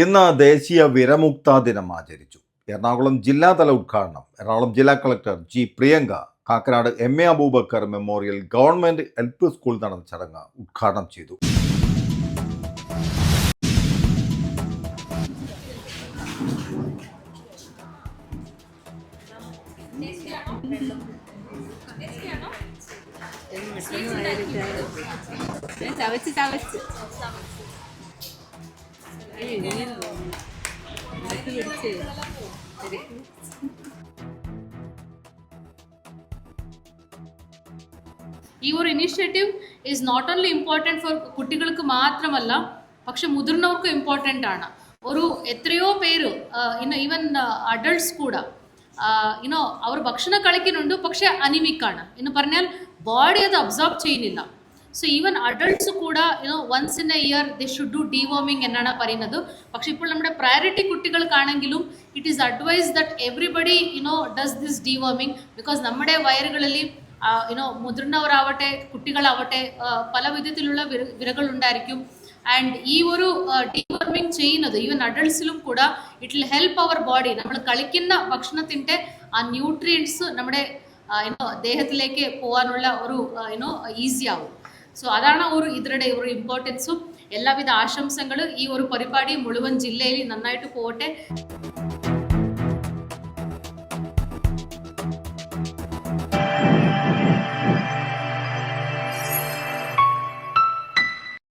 ഇന്ന് ദേശീയ വിരമുക്ത ദിനം ആചരിച്ചു. എറണാകുളം ജില്ലാതല ഉദ്ഘാടനം എറണാകുളം ജില്ലാ collector G Priyanka Kakkanad MA Abubakkar memorial government LP സ്കൂളിൽ നടന്ന ചടങ്ങ് ഉദ്ഘാടനം ചെയ്തു. ഈ ഒരു initiative is not only important for കുട്ടികൾക്ക് മാത്രമല്ല, പക്ഷെ മുതിർന്നവർക്കും ഇമ്പോർട്ടൻ്റ് ആണ്. ഒരു എത്രയോ പേര് ഈവൻ അഡൾട്ട്സ് കൂടെ അവർ ഭക്ഷണം കഴിക്കുന്നുണ്ട്, പക്ഷെ അനിമിക്കാണ് എന്ന് പറഞ്ഞാൽ ബോഡി അത് അബ്സോർബ് ചെയ്യുന്നില്ല. സോ ഈവൻ അഡൾട്ട്സ് കൂടെ once in a year they should do deworming എന്നാണ് പറയുന്നത്. പക്ഷെ ഇപ്പോൾ നമ്മുടെ പ്രയോറിറ്റി കുട്ടികൾക്കാണെങ്കിലും it is advice that everybody does this deworming. Because നമ്മുടെ വയറുകളിൽ മുതിർന്നവരാവട്ടെ കുട്ടികളാവട്ടെ പല വിധത്തിലുള്ള വിരകളുണ്ടായിരിക്കും. ആൻഡ് ഈ ഒരു ഡീവർമിങ് ചെയ്യുന്നത് ഈവൻ അഡൾട്ട്സിലും കൂടെ it will help our body. നമ്മൾ കഴിക്കുന്ന ഭക്ഷണത്തിൻ്റെ ആ ന്യൂട്രിയൻസ് നമ്മുടെ ദേഹത്തിലേക്ക് പോകാനുള്ള ഒരു ഈസി ആവും. സോ അതാണ് ഇതിൻ്റെ ഒരു ഇമ്പോർട്ടൻസും. എല്ലാവിധ ആശംസകൾ. ഈ ഒരു പരിപാടി മുഴുവൻ ജില്ലയിൽ നന്നായിട്ട് പോകട്ടെ.